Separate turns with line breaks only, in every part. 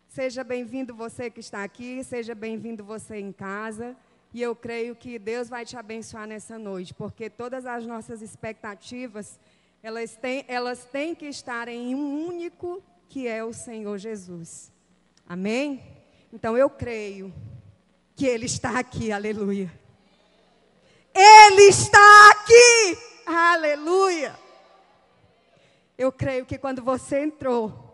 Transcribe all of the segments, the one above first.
Seja bem-vindo você que está aqui, seja bem-vindo você em casa. E eu creio que Deus vai te abençoar nessa noite, porque todas as nossas expectativas, elas têm que estar em um único, que é o Senhor Jesus. Amém? Então eu creio que Ele está aqui, aleluia. Ele está aqui, aleluia. Eu creio que quando você entrou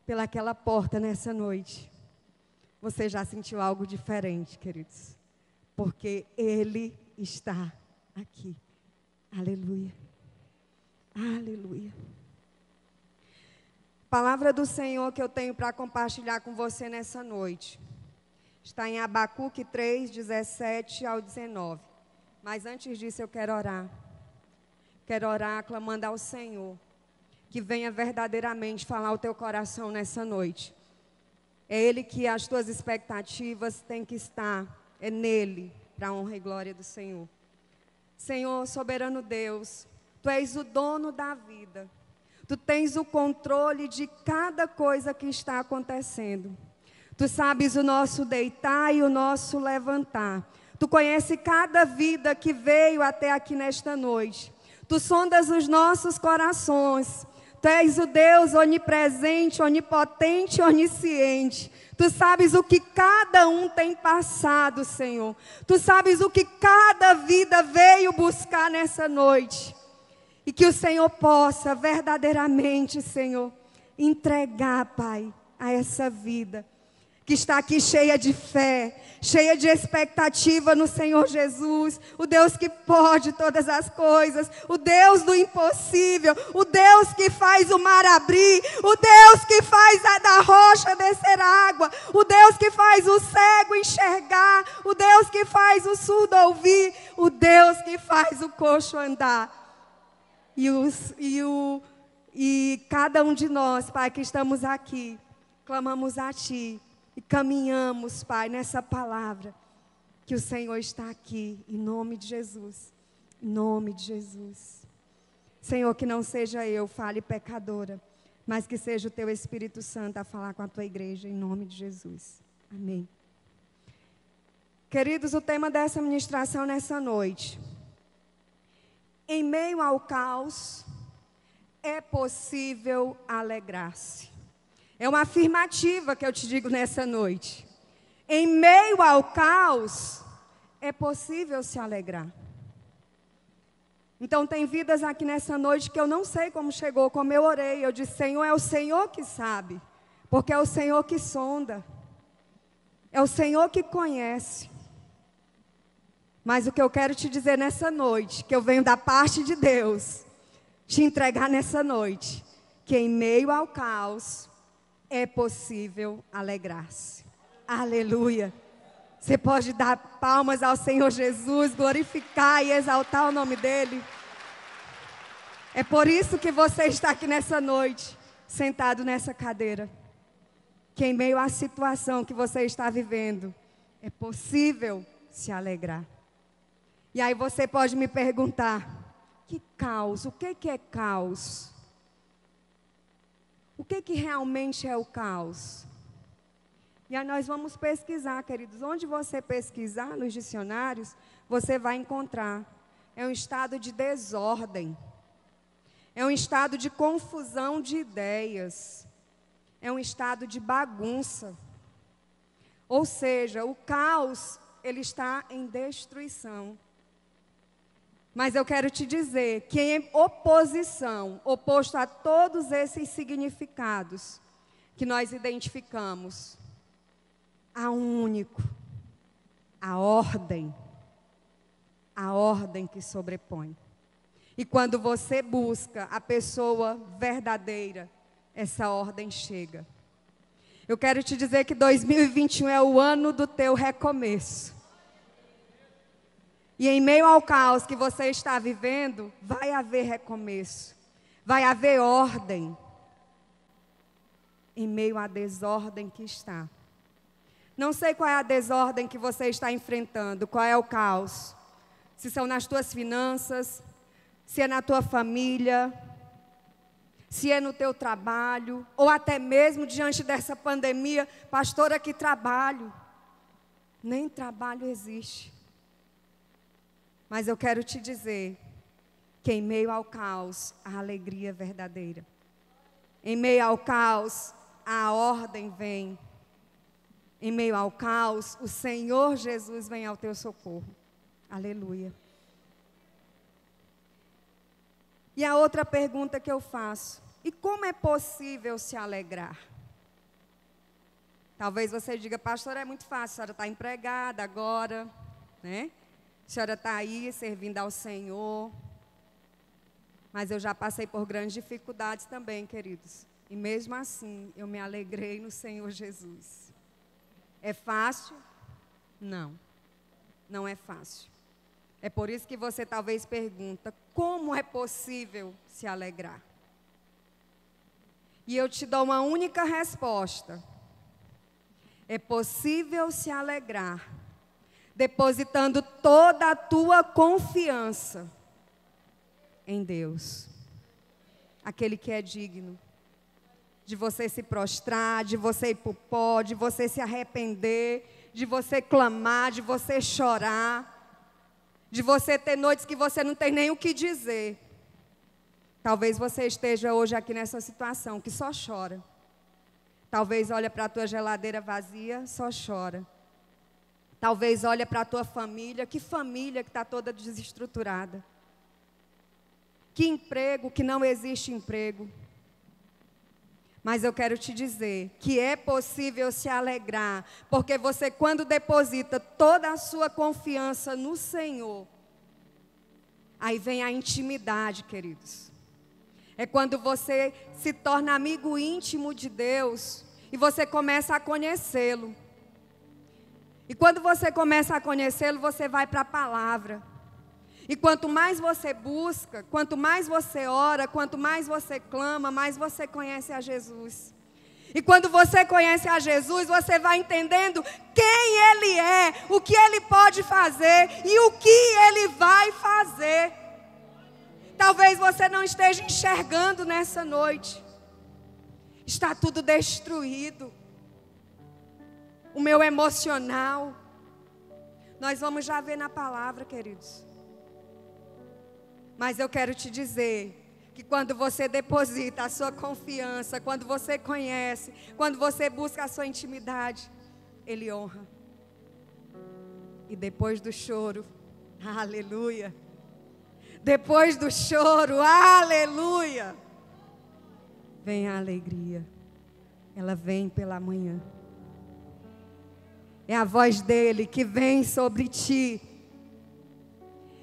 pelaquela porta nessa noite, você já sentiu algo diferente, queridos. Porque Ele está aqui. Aleluia. Aleluia. Palavra do Senhor que eu tenho para compartilhar com você nessa noite. Está em Abacuque 3, 17 ao 19. Mas antes disso eu quero orar. Quero orar clamando ao Senhor que venha verdadeiramente falar o teu coração nessa noite. É Ele que as tuas expectativas têm que estar, é nele, para a honra e glória do Senhor. Senhor, soberano Deus, Tu és o dono da vida. Tu tens o controle de cada coisa que está acontecendo. Tu sabes o nosso deitar e o nosso levantar. Tu conheces cada vida que veio até aqui nesta noite. Tu sondas os nossos corações. Tu és o Deus onipresente, onipotente, onisciente. Tu sabes o que cada um tem passado, Senhor. Tu sabes o que cada vida veio buscar nessa noite. E que o Senhor possa verdadeiramente, Senhor, entregar, Pai, a essa vida que está aqui cheia de fé, cheia de expectativa no Senhor Jesus, o Deus que pode todas as coisas, o Deus do impossível, o Deus que faz o mar abrir, o Deus que faz da rocha descer água, o Deus que faz o cego enxergar, o Deus que faz o surdo ouvir, o Deus que faz o coxo andar. E cada um de nós, Pai, que estamos aqui, clamamos a Ti. E caminhamos, Pai, nessa palavra, que o Senhor está aqui, em nome de Jesus, em nome de Jesus. Senhor, que não seja eu, fale pecadora, mas que seja o Teu Espírito Santo a falar com a Tua igreja, em nome de Jesus. Amém. Queridos, o tema dessa ministração nessa noite, em meio ao caos, é possível alegrar-se. É uma afirmativa que eu te digo nessa noite. Em meio ao caos, é possível se alegrar. Então tem vidas aqui nessa noite que eu não sei como chegou, como eu orei. Eu disse, Senhor, é o Senhor que sabe. Porque é o Senhor que sonda. É o Senhor que conhece. Mas o que eu quero te dizer nessa noite, que eu venho da parte de Deus, te entregar nessa noite, que em meio ao caos, é possível alegrar-se. Aleluia. Você pode dar palmas ao Senhor Jesus, glorificar e exaltar o nome dEle. É por isso que você está aqui nessa noite, sentado nessa cadeira. Que em meio à situação que você está vivendo, é possível se alegrar. E aí você pode me perguntar, que caos? O que é caos? O que realmente é o caos? E aí nós vamos pesquisar, queridos. Onde você pesquisar nos dicionários, você vai encontrar. É um estado de desordem. É um estado de confusão de ideias. É um estado de bagunça. Ou seja, o caos, ele está em destruição. Mas eu quero te dizer que em oposição, oposto a todos esses significados que nós identificamos, há um único, a ordem que sobrepõe. E quando você busca a pessoa verdadeira, essa ordem chega. Eu quero te dizer que 2021 é o ano do teu recomeço. E em meio ao caos que você está vivendo, vai haver recomeço. Vai haver ordem. Em meio à desordem que está. Não sei qual é a desordem que você está enfrentando, qual é o caos. Se são nas tuas finanças, se é na tua família, se é no teu trabalho, ou até mesmo diante dessa pandemia, pastora, que trabalho? Nem trabalho existe. Mas eu quero te dizer que em meio ao caos, a alegria verdadeira. Em meio ao caos, a ordem vem. Em meio ao caos, o Senhor Jesus vem ao teu socorro. Aleluia. E a outra pergunta que eu faço: e como é possível se alegrar? Talvez você diga, pastor, é muito fácil, a senhora está empregada agora, né? A senhora está aí servindo ao Senhor. Mas eu já passei por grandes dificuldades também, queridos. E mesmo assim, eu me alegrei no Senhor Jesus. É fácil? Não. Não é fácil. É por isso que você talvez pergunta, como é possível se alegrar? E eu te dou uma única resposta. É possível se alegrar, depositando toda a tua confiança em Deus, aquele que é digno de você se prostrar, de você ir para o pó, de você se arrepender, de você clamar, de você chorar, de você ter noites que você não tem nem o que dizer. Talvez você esteja hoje aqui nessa situação, que só chora. Talvez olha para a tua geladeira vazia, só chora. Talvez olha para a tua família, que família que está toda desestruturada. Que emprego, que não existe emprego. Mas eu quero te dizer que é possível se alegrar, porque você, quando deposita toda a sua confiança no Senhor, aí vem a intimidade, queridos. É quando você se torna amigo íntimo de Deus e você começa a conhecê-lo. E quando você começa a conhecê-lo, você vai para a palavra. E quanto mais você busca, quanto mais você ora, quanto mais você clama, mais você conhece a Jesus. E quando você conhece a Jesus, você vai entendendo quem Ele é, o que Ele pode fazer e o que Ele vai fazer. Talvez você não esteja enxergando nessa noite. Está tudo destruído. O meu emocional. Nós vamos já ver na palavra, queridos. Mas eu quero te dizer que quando você deposita a sua confiança, quando você conhece, quando você busca a sua intimidade, Ele honra. E depois do choro, aleluia. Depois do choro, aleluia, vem a alegria. Ela vem pela manhã. É a voz dele que vem sobre ti.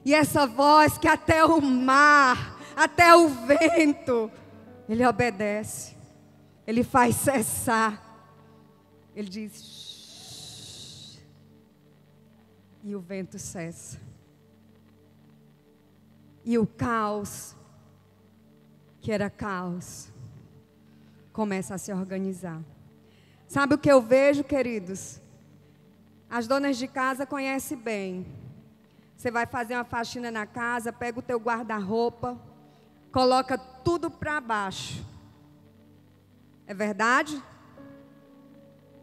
E essa voz que até o mar, até o vento, Ele obedece. Ele faz cessar. Ele diz, shh, e o vento cessa. E o caos, que era caos, começa a se organizar. Sabe o que eu vejo, queridos? As donas de casa conhecem bem. Você vai fazer uma faxina na casa, pega o teu guarda-roupa, coloca tudo para baixo. É verdade?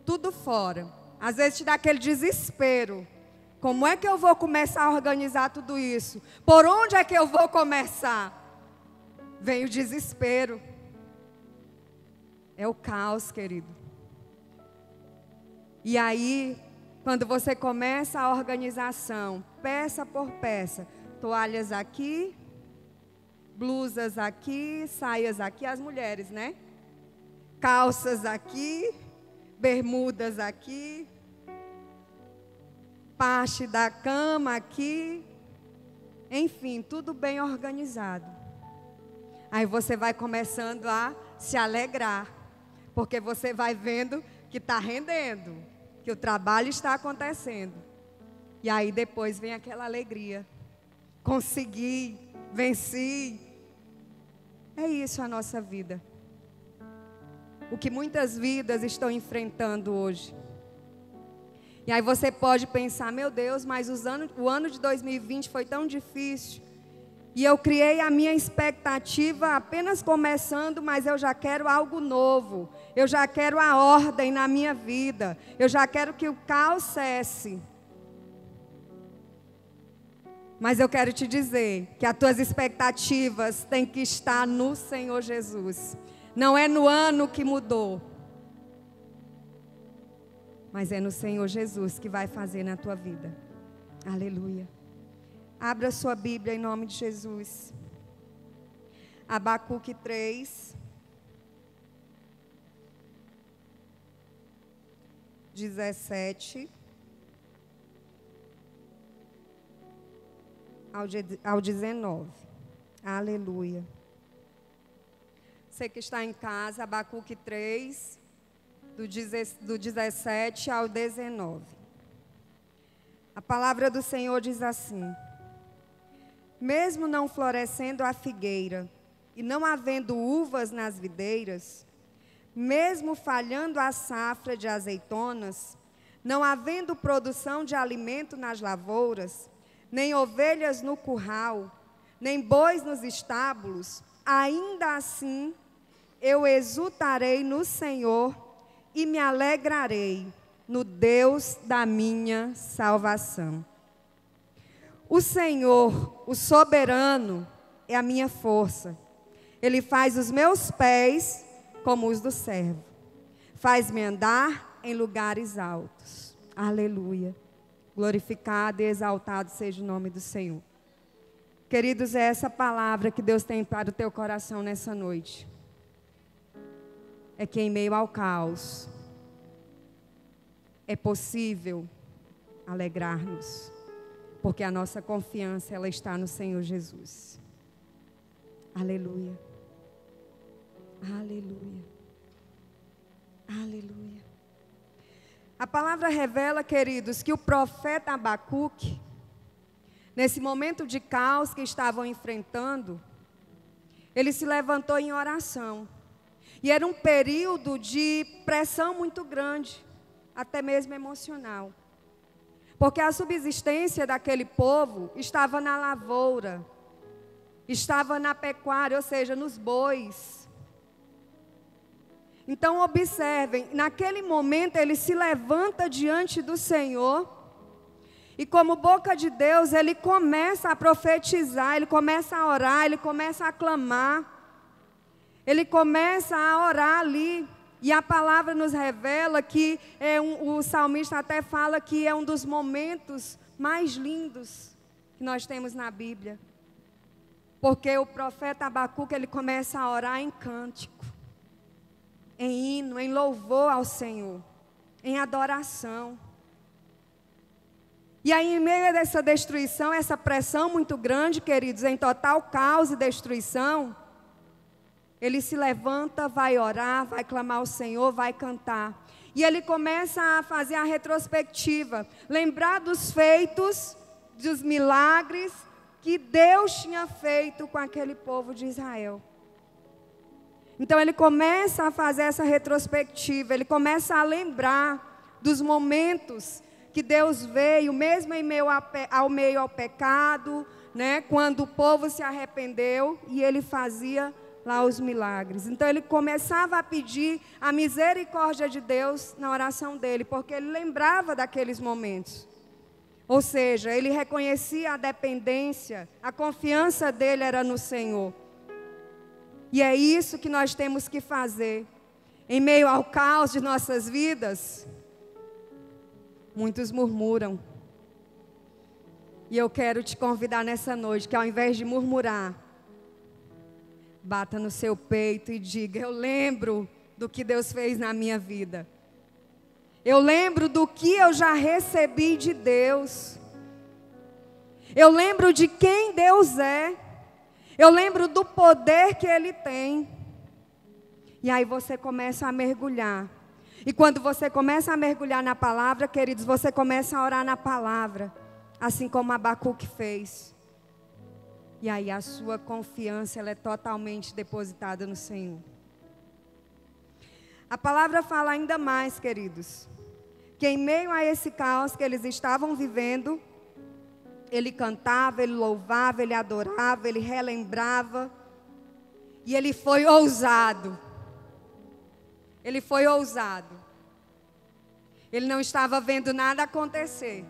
Tudo fora. Às vezes te dá aquele desespero. Como é que eu vou começar a organizar tudo isso? Por onde é que eu vou começar? Vem o desespero. É o caos, querido. E aí, quando você começa a organização, peça por peça, toalhas aqui, blusas aqui, saias aqui, as mulheres, né? Calças aqui, bermudas aqui, parte da cama aqui, enfim, tudo bem organizado. Aí você vai começando a se alegrar, porque você vai vendo que está rendendo, que o trabalho está acontecendo. E aí depois vem aquela alegria. Consegui, venci. É isso a nossa vida. O que muitas vidas estão enfrentando hoje. E aí você pode pensar, meu Deus, mas o ano de 2020 foi tão difícil. E eu criei a minha expectativa apenas começando, mas eu já quero algo novo. Eu já quero a ordem na minha vida. Eu já quero que o caos cesse. Mas eu quero te dizer que as tuas expectativas têm que estar no Senhor Jesus. Não é no ano que mudou, mas é no Senhor Jesus que vai fazer na tua vida. Aleluia. Abra sua Bíblia em nome de Jesus. Abacuque 3, 17 ao 19. Aleluia. Você que está em casa, Abacuque 3, do 17 ao 19. A palavra do Senhor diz assim: mesmo não florescendo a figueira, e não havendo uvas nas videiras, mesmo falhando a safra de azeitonas, não havendo produção de alimento nas lavouras, nem ovelhas no curral, nem bois nos estábulos, ainda assim eu exultarei no Senhor e me alegrarei no Deus da minha salvação. O Senhor, o soberano, é a minha força. Ele faz os meus pés como os do servo. Faz-me andar em lugares altos. Aleluia. Glorificado e exaltado seja o nome do Senhor. Queridos, é essa palavra que Deus tem para o teu coração nessa noite. É que em meio ao caos é possível alegrar-nos. Porque a nossa confiança, ela está no Senhor Jesus. Aleluia. Aleluia. Aleluia. A palavra revela, queridos, que o profeta Abacuque, nesse momento de caos que estavam enfrentando, ele se levantou em oração. E era um período de pressão muito grande, até mesmo emocional. Porque a subsistência daquele povo estava na lavoura, estava na pecuária, ou seja, nos bois. Então observem, naquele momento ele se levanta diante do Senhor, e como boca de Deus, ele começa a profetizar, ele começa a orar, ele começa a clamar, ele começa a orar ali. E a palavra nos revela que o salmista até fala que é um dos momentos mais lindos que nós temos na Bíblia. Porque o profeta Abacuque, ele começa a orar em cântico, em hino, em louvor ao Senhor, em adoração. E aí, em meio a essa destruição, essa pressão muito grande, queridos, em total caos e destruição, ele se levanta, vai orar, vai clamar ao Senhor, vai cantar. E ele começa a fazer a retrospectiva, lembrar dos feitos, dos milagres que Deus tinha feito com aquele povo de Israel. Então ele começa a fazer essa retrospectiva, ele começa a lembrar dos momentos que Deus veio, mesmo em meio ao pecado, né, quando o povo se arrependeu e ele fazia lá os milagres. Então ele começava a pedir a misericórdia de Deus na oração dele, porque ele lembrava daqueles momentos. Ou seja, ele reconhecia a dependência, a confiança dele era no Senhor. E é isso que nós temos que fazer. Em meio ao caos de nossas vidas, muitos murmuram. E eu quero te convidar nessa noite, que ao invés de murmurar, bata no seu peito e diga: eu lembro do que Deus fez na minha vida. Eu lembro do que eu já recebi de Deus. Eu lembro de quem Deus é. Eu lembro do poder que Ele tem. E aí você começa a mergulhar. E quando você começa a mergulhar na palavra, queridos, você começa a orar na palavra, assim como Abacuque fez. E aí a sua confiança, ela é totalmente depositada no Senhor. A palavra fala ainda mais, queridos, que em meio a esse caos que eles estavam vivendo, Ele cantava, ele louvava, ele adorava, ele relembrava. E ele foi ousado. Ele foi ousado. Ele não estava vendo nada acontecer.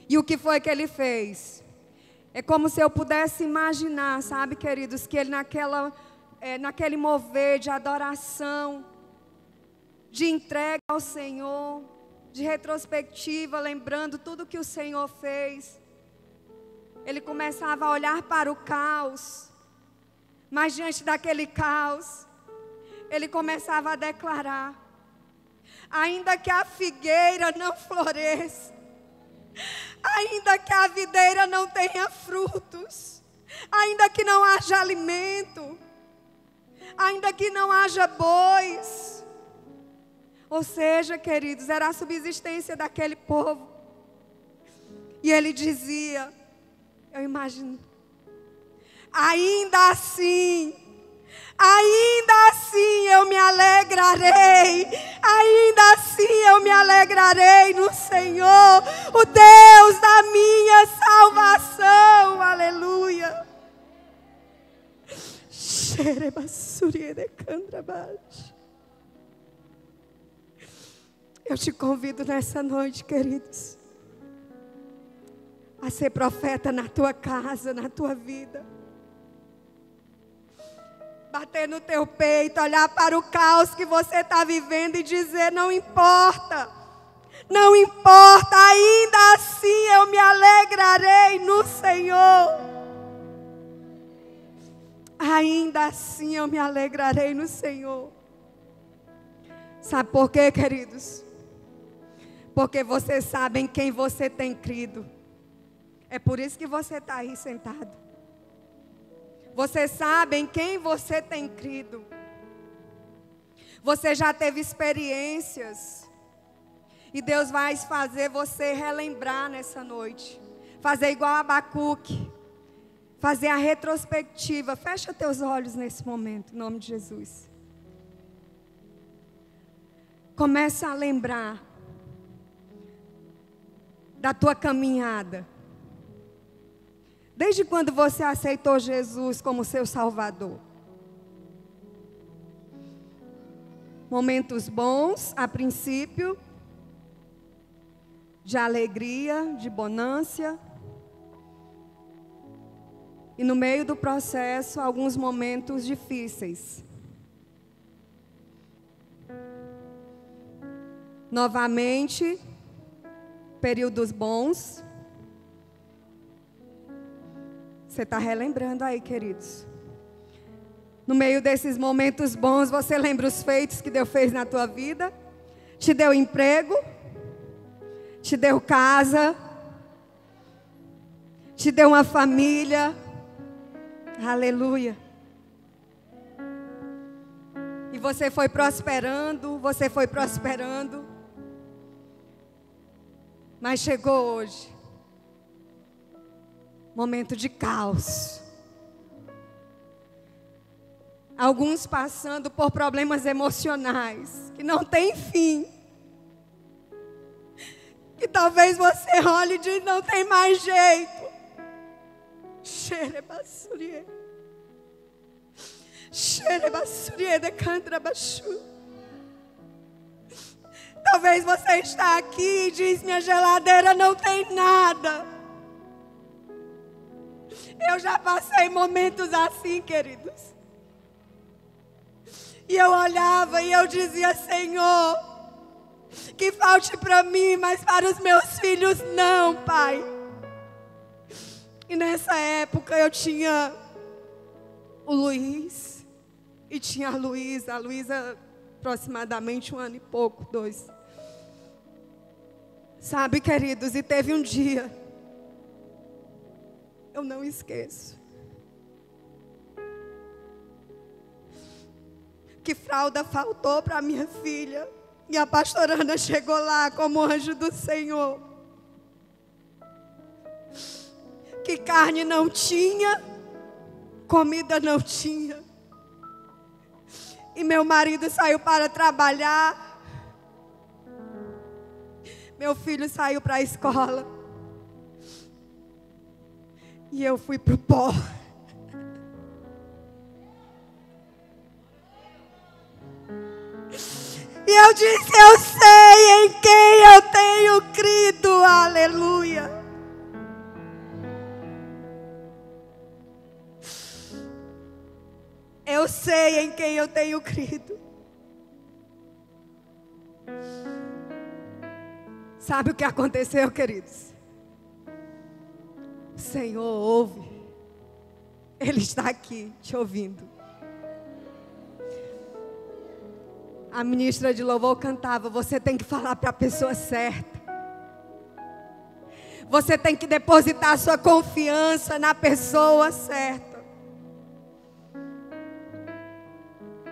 E o que foi que ele fez? É como se eu pudesse imaginar, sabe, queridos, que ele naquele mover de adoração, de entrega ao Senhor, de retrospectiva, lembrando tudo que o Senhor fez, ele começava a olhar para o caos, mas diante daquele caos, ele começava a declarar: ainda que a figueira não floresça, ainda que a videira não tenha frutos, ainda que não haja alimento, ainda que não haja bois. Ou seja, queridos, era a subsistência daquele povo. E ele dizia, eu imagino, ainda assim eu me alegrarei, ainda assim eu me alegrarei no Senhor, o Deus da minha salvação, aleluia. Eu te convido nessa noite, queridos, a ser profeta na tua casa, na tua vida. Bater no teu peito, olhar para o caos que você está vivendo e dizer: não importa, não importa, ainda assim eu me alegrarei no Senhor. Ainda assim eu me alegrarei no Senhor. Sabe por quê, queridos? Porque você sabe em quem você tem crido. É por isso que você está aí sentado. Você sabe em quem você tem crido. Você já teve experiências. E Deus vai fazer você relembrar nessa noite. Fazer igual a Abacuque. Fazer a retrospectiva. Fecha teus olhos nesse momento, em nome de Jesus. Começa a lembrar da tua caminhada. Desde quando você aceitou Jesus como seu Salvador? Momentos bons, a princípio, de alegria, de bonância. E no meio do processo, alguns momentos difíceis. Novamente, períodos bons. Você está relembrando aí, queridos. No meio desses momentos bons, você lembra os feitos que Deus fez na tua vida? Te deu emprego? Te deu casa? Te deu uma família? Aleluia. E você foi prosperando, você foi prosperando. Mas chegou hoje. Momento de caos. Alguns passando por problemas emocionais que não tem fim. Que talvez você olhe e diz: não tem mais jeito. Talvez você está aqui e diz: minha geladeira não tem nada. Eu já passei momentos assim, queridos. E eu olhava e eu dizia: Senhor, que falte para mim, mas para os meus filhos não, Pai. E nessa época eu tinha o Luiz e tinha a Luísa. A Luísa aproximadamente 1 ano e pouco, 2. Sabe, queridos, e teve um dia, eu não esqueço, que fralda faltou para minha filha. E a pastora Ana chegou lá como anjo do Senhor. Que carne não tinha, comida não tinha. E meu marido saiu para trabalhar. Meu filho saiu para a escola. E eu fui pro pó. E eu disse: eu sei em quem eu tenho crido. Aleluia. Eu sei em quem eu tenho crido. Sabe o que aconteceu, queridos? O Senhor ouve. Ele está aqui te ouvindo. A ministra de louvor cantava: você tem que falar para a pessoa certa. Você tem que depositar sua confiança na pessoa certa.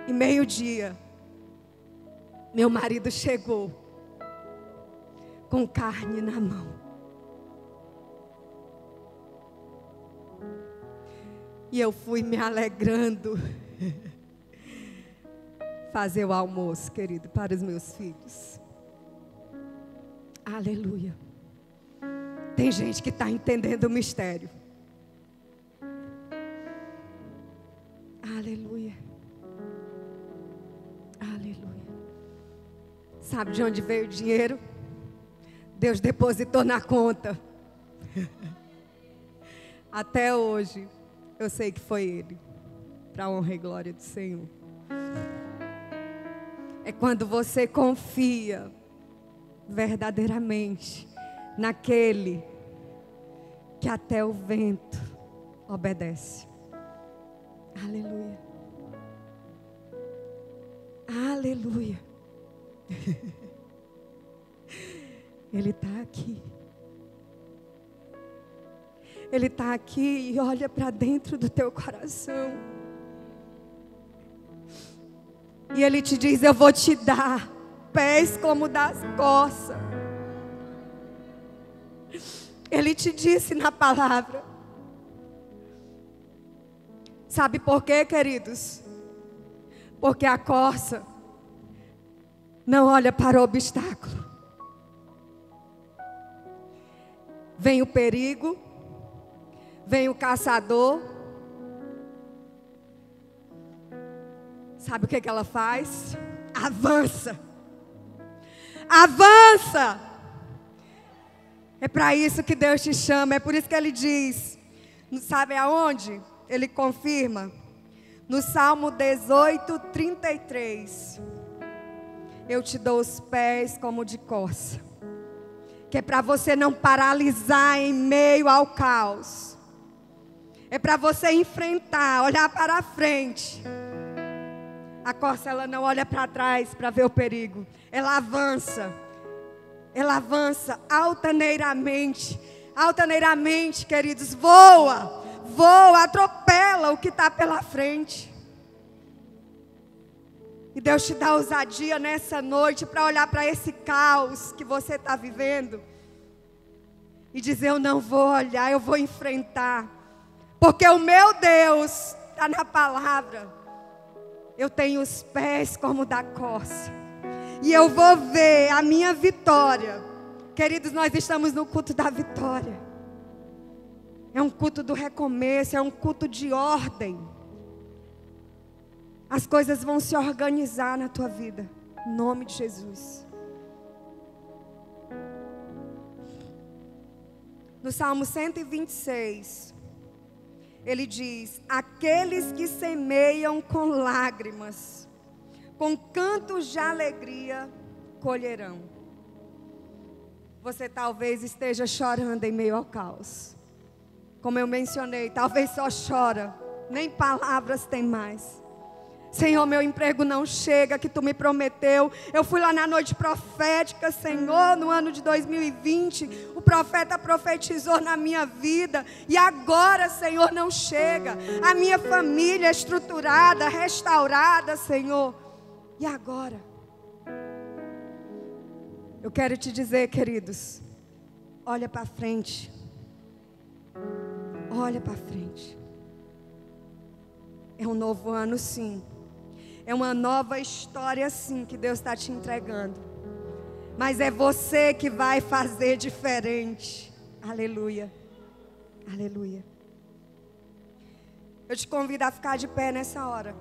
E meio-dia, meu marido chegou com carne na mão. E eu fui me alegrando fazer o almoço, querido, para os meus filhos. Aleluia. Tem gente que está entendendo o mistério. Aleluia. Aleluia. Sabe de onde veio o dinheiro? Deus depositou na conta. Até hoje, eu sei que foi Ele, para a honra e glória do Senhor. É quando você confia verdadeiramente naquele que até o vento obedece. Aleluia. Aleluia. Ele está aqui. Ele está aqui e olha para dentro do teu coração. E Ele te diz: eu vou te dar pés como das corças. Ele te disse na palavra. Sabe por quê, queridos? Porque a corça não olha para o obstáculo. Vem o perigo, vem o caçador. Sabe o que ela faz? Avança. Avança. É para isso que Deus te chama. É por isso que Ele diz, sabe aonde? Ele confirma. No Salmo 18, 33. Eu te dou os pés como de corça. Que é para você não paralisar em meio ao caos. É para você enfrentar, olhar para a frente. A corça, ela não olha para trás para ver o perigo. Ela avança. Ela avança altaneiramente. Altaneiramente, queridos, voa. Voa, atropela o que está pela frente. E Deus te dá ousadia nessa noite para olhar para esse caos que você está vivendo. E dizer: eu não vou olhar, eu vou enfrentar. Porque o meu Deus está na palavra. Eu tenho os pés como da corça. E eu vou ver a minha vitória. Queridos, nós estamos no culto da vitória. É um culto do recomeço, é um culto de ordem. As coisas vão se organizar na tua vida. Em nome de Jesus. No Salmo 126, ele diz: aqueles que semeiam com lágrimas, com cantos de alegria, colherão. Você talvez esteja chorando em meio ao caos. Como eu mencionei, talvez só chora, nem palavras tem mais. Senhor, meu emprego não chega, que Tu me prometeu. Eu fui lá na noite profética, Senhor, no ano de 2020. O profeta profetizou na minha vida. E agora, Senhor, não chega. A minha família é estruturada, restaurada, Senhor. E agora? Eu quero te dizer, queridos, olha para frente. Olha para frente. É um novo ano, sim. É uma nova história, sim, que Deus está te entregando. Mas é você que vai fazer diferente. Aleluia. Aleluia. Eu te convido a ficar de pé nessa hora.